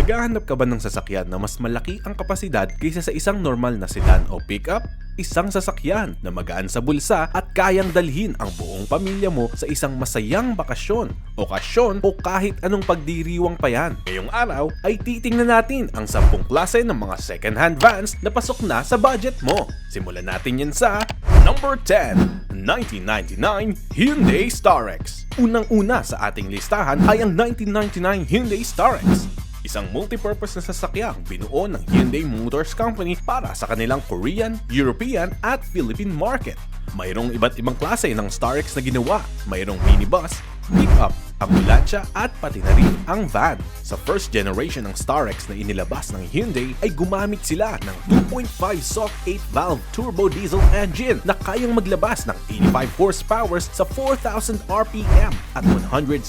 Naghahanap ka ba ng sasakyan na mas malaki ang kapasidad kaysa sa isang normal na sedan o pickup? Isang sasakyan na magaan sa bulsa at kayang dalhin ang buong pamilya mo sa isang masayang bakasyon, okasyon o kahit anong pagdiriwang pa yan. Ngayong araw ay titingnan natin ang 10 klase ng mga second-hand vans na pasok na sa budget mo. Simulan natin yan sa Number 10, 1999 Hyundai Starex. Unang-una sa ating listahan ay ang 1999 Hyundai Starex. Isang multipurpose na sasakyang binuo ng Hyundai Motors Company para sa kanilang Korean, European at Philippine market. Mayroong iba't ibang klase ng Starex na ginawa. Mayroong minibus, pick-up, ambulansya at pati na rin ang van. Sa first generation ng Starex na inilabas ng Hyundai ay gumamit sila ng 2.5 SOHC 8-valve turbodiesel engine na kayang maglabas ng 85 horsepower sa 4,000 RPM at 170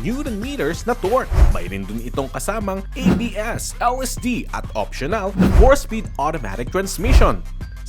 Nm na torque. Mayroon din itong kasamang ABS, LSD at optional na 4-speed automatic transmission.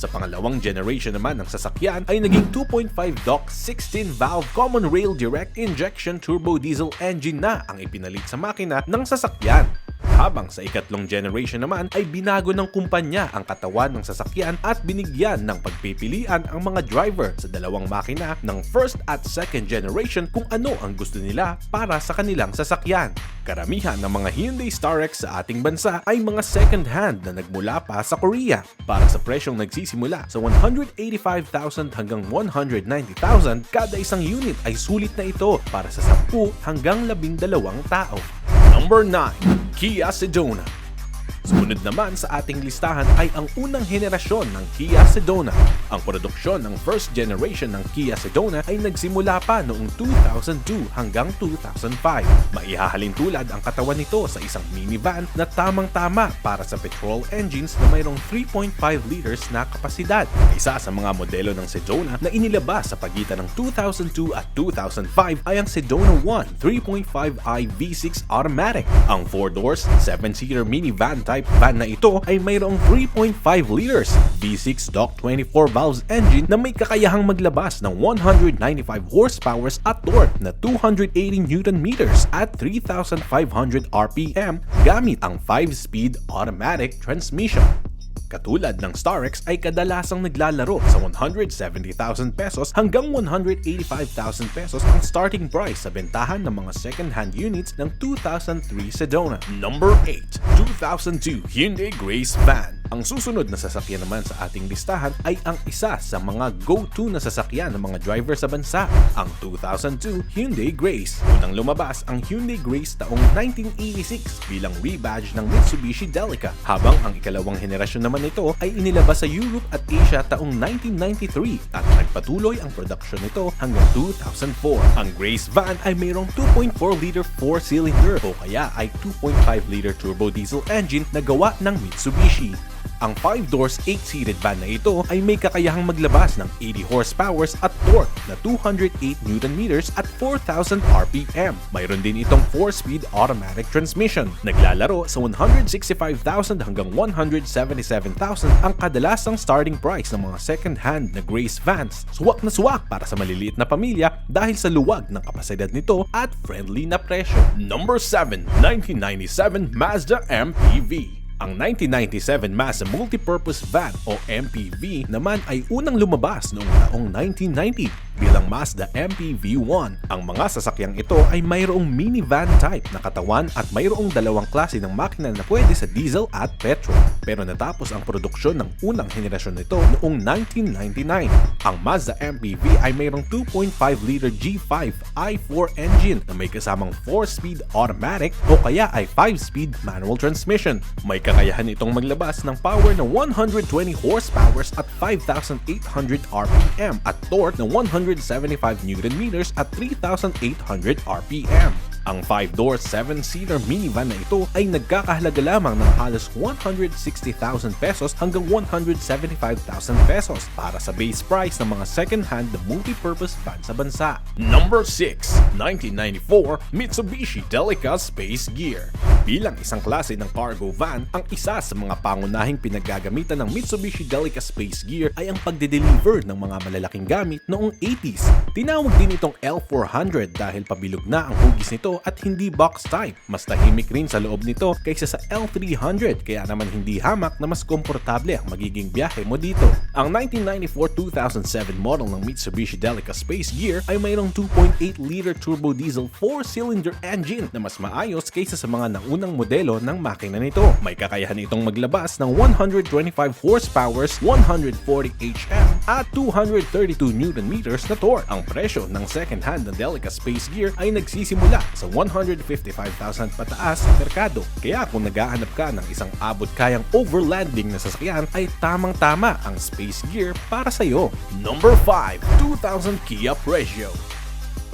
Sa pangalawang generation naman ng sasakyan ay naging 2.5 DOHC 16-valve common rail direct injection turbo diesel engine na ang ipinalit sa makina ng sasakyan. Habang sa ikatlong generation naman ay binago ng kumpanya ang katawan ng sasakyan at binigyan ng pagpipilian ang mga driver sa dalawang makina ng first at second generation kung ano ang gusto nila para sa kanilang sasakyan. Karamihan ng mga Hyundai Starex sa ating bansa ay mga second-hand na nagmula pa sa Korea. Para sa presyong nagsisimula sa 185,000 hanggang 190,000, kada isang unit ay sulit na ito para sa 10 hanggang 12 tao. Number 9, Kia Sedona. Sumunod naman sa ating listahan ay ang unang henerasyon ng Kia Sedona. Ang produksyon ng first generation ng Kia Sedona ay nagsimula pa noong 2002 hanggang 2005. Maihahalin tulad ang katawan nito sa isang minivan na tamang-tama para sa petrol engines na mayroong 3.5 liters na kapasidad. Isa sa mga modelo ng Sedona na inilabas sa pagitan ng 2002 at 2005 ay ang Sedona 1 3.5i V6 automatic. Ang 4 doors, 7-seater minivan type van na ito ay mayroong 3.5 liters V6 DOHC 24 valves engine na may kakayahang maglabas ng 195 horsepower at torque na 280 Nm at 3,500 RPM gamit ang 5-speed automatic transmission. Katulad ng Starex ay kadalasang naglalaro sa 170,000 pesos hanggang 185,000 pesos ang starting price sa bentahan ng mga second-hand units ng 2003 Sedona. Number 8, 2002 Hyundai Grace Van. Ang susunod na sasakyan naman sa ating listahan ay ang isa sa mga go-to na sasakyan ng mga driver sa bansa, ang 2002 Hyundai Grace. Unang lumabas ang Hyundai Grace taong 1986 bilang rebadge ng Mitsubishi Delica, habang ang ikalawang henerasyon naman nito ay inilabas sa Europe at Asia taong 1993 at nagpatuloy ang production nito hanggang 2004. Ang Grace van ay mayroong 2.4-liter 4-cylinder o kaya ay 2.5-liter turbo diesel engine na gawa ng Mitsubishi. Ang 5-doors 8-seated van na ito ay may kakayahang maglabas ng 80 horsepower at torque na 208 Nm at 4,000 RPM. Mayroon din itong 4-speed automatic transmission. Naglalaro sa 165,000 hanggang 177,000 ang kadalasang starting price ng mga second-hand na Grace vans. Suwak na suwak para sa maliliit na pamilya dahil sa luwag ng kapasidad nito at friendly na presyo. Number 7, 1997 Mazda MPV. Ang 1997 Mazda Multipurpose Van o MPV naman ay unang lumabas noong taong 1990 bilang Mazda MPV-1. Ang mga sasakyang ito ay mayroong minivan type na katawan at mayroong dalawang klase ng makina na pwede sa diesel at petrol. Pero natapos ang produksyon ng unang henerasyon nito noong 1999. Ang Mazda MPV ay mayroong 2.5-liter G5 i4 engine na may kasamang 4-speed automatic o kaya ay 5-speed manual transmission. May kakayahan itong maglabas ng power na 120 horsepower at 5,800 RPM at torque na 175 Nm at 3,800 RPM. Ang 5-door 7-seater minivan na ito ay nagkakahalaga lamang ng halos 160,000 pesos hanggang 175,000 pesos para sa base price ng mga second-hand na multipurpose van sa bansa. Number 6, 1994 Mitsubishi Delica Space Gear. Bilang isang klase ng cargo van, ang isa sa mga pangunahing pinaggagamitan ng Mitsubishi Delica Space Gear ay ang pagde-deliver ng mga malalaking gamit noong 80s. Tinawag din itong L400 dahil pabilog na ang hugis nito at hindi box type. Mas tahimik rin sa loob nito kaysa sa L300, kaya naman hindi hamak na mas komportable ang magiging biyahe mo dito. Ang 1994-2007 model ng Mitsubishi Delica Space Gear ay mayroong 2.8-liter turbodiesel 4-cylinder engine na mas maayos kaysa sa mga naunang modelo ng makina nito. May kakayahan itong maglabas ng 125 horsepower, 140 Hm at 232 Nm na torque. Ang presyo ng second-hand na Delica Space Gear ay nagsisimula sa 155,000 pataas sa merkado. Kaya kung naghahanap ka ng isang abot-kayang overlanding na sasakyan, ay tamang-tama ang Space Gear para sa'yo. Number 5. 2000 Kia Pregio.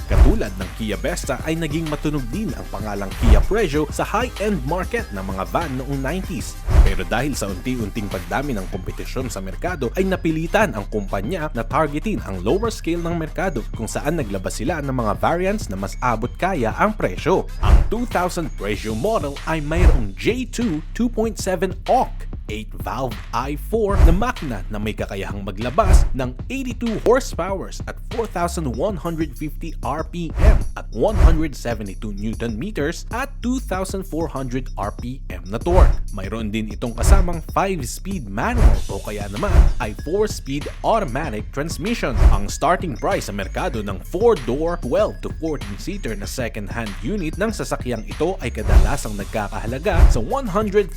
Katulad ng Kia Besta ay naging matunog din ang pangalang Kia Pregio sa high-end market ng mga van noong 90s. Pero dahil sa unti-unting pagdami ng kompetisyon sa merkado ay napilitan ang kumpanya na targetin ang lower scale ng merkado kung saan naglabas sila ng mga variants na mas abot kaya ang presyo. Ang 2000 Pregio model ay mayroong J2 2.7 AUK 8-valve i4 na makina na may kakayahang maglabas ng 82 horsepower at 4,150 RPM at 172 Nm at 2,400 RPM na torque. Mayroon din itong kasamang 5-speed manual o kaya naman ay 4-speed automatic transmission. Ang starting price sa merkado ng 4-door 12 to 14-seater na second-hand unit ng sasakyang ito ay kadalasang nagkakahalaga sa 150,000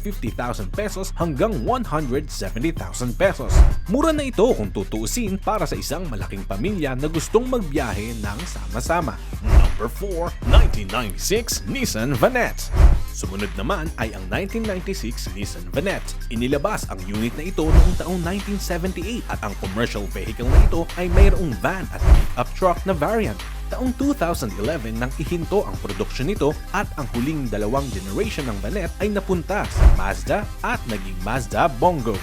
pesos hanggang 170,000 pesos. Mura na ito kung tutuusin para sa isang malaking pamilya na gustong magbiyahe ng sama-sama. Number 4. 1996 Nissan Vanette. Sumunod naman ay ang 1996 Nissan Vanette. Inilabas ang unit na ito noong taong 1978 at ang commercial vehicle na ito ay mayroong van at pick-up truck na variant. Taong 2011 nang ihinto ang produksyon nito at ang huling dalawang generation ng Vanette ay napunta sa Mazda at naging Mazda Bongo.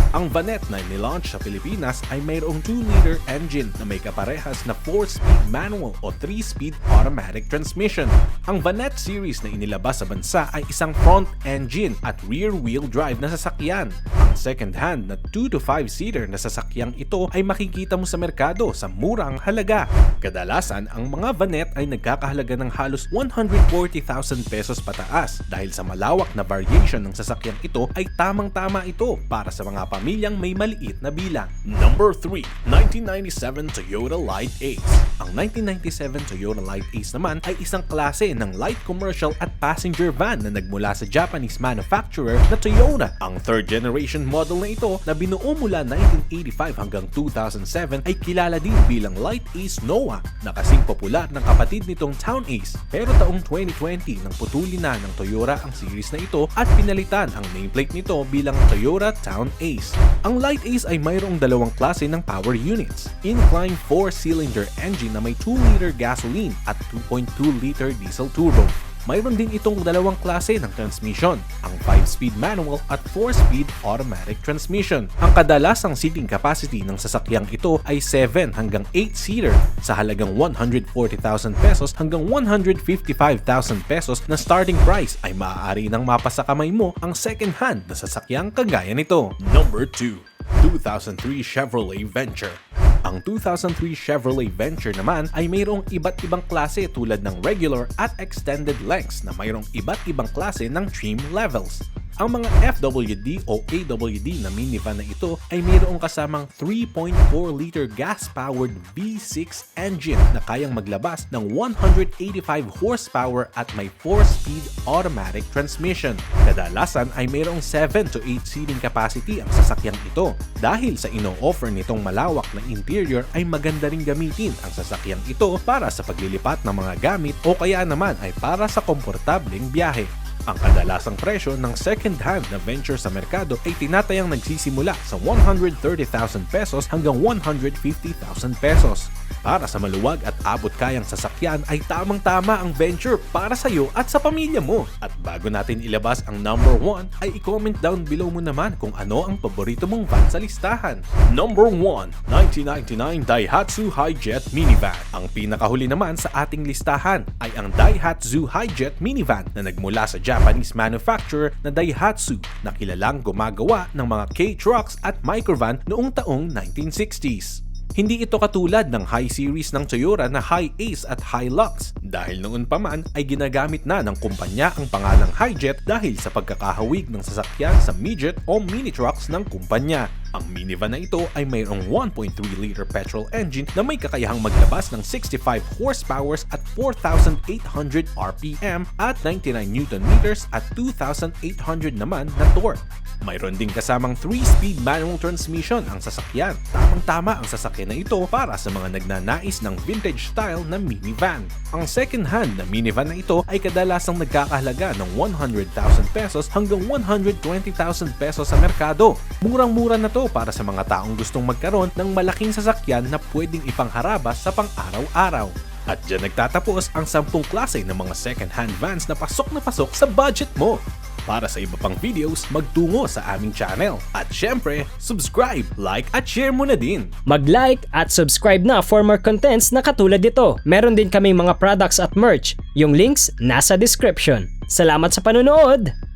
Ang Vanette na nilaunch sa Pilipinas ay mayroong 2-liter engine na may kaparehas na 4-speed manual o 3-speed automatic transmission. Ang Vanette series na inilabas sa bansa ay isang front engine at rear-wheel drive na sasakyan. Ang second-hand na 2 to 5-seater na sasakyang ito ay makikita mo sa merkado sa murang halaga. Kadalasan, ang mga Vanette ay nagkakahalaga ng halos 140,000 pesos pataas. Dahil sa malawak na variation ng sasakyang ito ay tamang-tama ito para sa mga pamilyang may maliit na bilang. Number 3. 1997 Toyota Light Ace. Ang 1997 Toyota Light Ace naman ay isang klase ng light commercial at passenger van na nagmula sa Japanese manufacturer na Toyota. Ang third generation model na ito na binuo mula 1985 hanggang 2007 ay kilala din bilang Light Ace Noah na kasing popular ng kapatid nitong Town Ace. Pero taong 2020 nang putulin na ng Toyota ang series na ito at pinalitan ang nameplate nito bilang Toyota Town Ace. Ang Light Ace ay mayroong dalawang klase ng power units. Incline 4-cylinder engine na may 2-liter gasoline at 2.2-liter diesel turbo. Mayroon din itong dalawang klase ng transmission, ang 5-speed manual at 4-speed automatic transmission. Ang kadalasang seating capacity ng sasakyang ito ay 7 hanggang 8-seater sa halagang 140,000 pesos hanggang 155,000 pesos na starting price ay maaari nang mapasa kamay mo ang second-hand na sasakyang kagaya nito. Number 2. 2003 Chevrolet Venture. Ang 2003 Chevrolet Venture naman ay mayroong iba't ibang klase tulad ng regular at extended lengths na mayroong iba't ibang klase ng trim levels. Ang mga FWD o AWD na minivan na ito ay mayroong kasamang 3.4-liter gas-powered V6 engine na kayang maglabas ng 185 horsepower at may 4-speed automatic transmission. Kadalasan ay mayroong 7 to 8 seating capacity ang sasakyang ito. Dahil sa ino-offer nitong malawak na interior ay maganda ring gamitin ang sasakyang ito para sa paglilipat ng mga gamit o kaya naman ay para sa komportableng biyahe. Ang kadalasang presyo ng second-hand na Venture sa merkado ay tinatayang nagsisimula sa 130,000 pesos hanggang 150,000 pesos. Para sa maluwag at abot-kayang sasakyan ay tamang-tama ang Venture para sa iyo at sa pamilya mo. At bago natin ilabas ang number 1 ay i-comment down below mo naman kung ano ang paborito mong van sa listahan. Number 1. 1999 Daihatsu Hijet Minivan. Ang pinakahuli naman sa ating listahan ay ang Daihatsu Hijet Minivan na nagmula sa Japanese manufacturer na Daihatsu na kilalang gumagawa ng mga K-trucks at microvan noong taong 1960s. Hindi ito katulad ng high series ng Toyota na High Ace at Hilux dahil noon pa man ay ginagamit na ng kumpanya ang pangalang Hijet dahil sa pagkakahawig ng sasakyan sa midget o mini trucks ng kumpanya. Ang minivan na ito ay mayroong 1.3-liter petrol engine na may kakayahang maglabas ng 65 horsepower at 4,800 RPM at 99 Nm at 2,800 naman na torque. Mayroon ding kasamang 3-speed manual transmission ang sasakyan. Tamang-tama ang sasakyan na ito para sa mga nagnanais ng vintage style na minivan. Ang second-hand na minivan na ito ay kadalasang nagkakahalaga ng 100,000 pesos hanggang 120,000 pesos sa merkado. Murang-mura na to para sa mga taong gustong magkaroon ng malaking sasakyan na pwedeng ipangharabas sa pang-araw-araw. At dyan nagtatapos ang 10 klase ng mga second-hand vans na pasok sa budget mo. Para sa iba pang videos, magtungo sa aming channel. At syempre, subscribe, like at share mo na din. Mag-like at subscribe na for more contents na katulad nito. Meron din kaming mga products at merch. Yung links nasa description. Salamat sa panonood!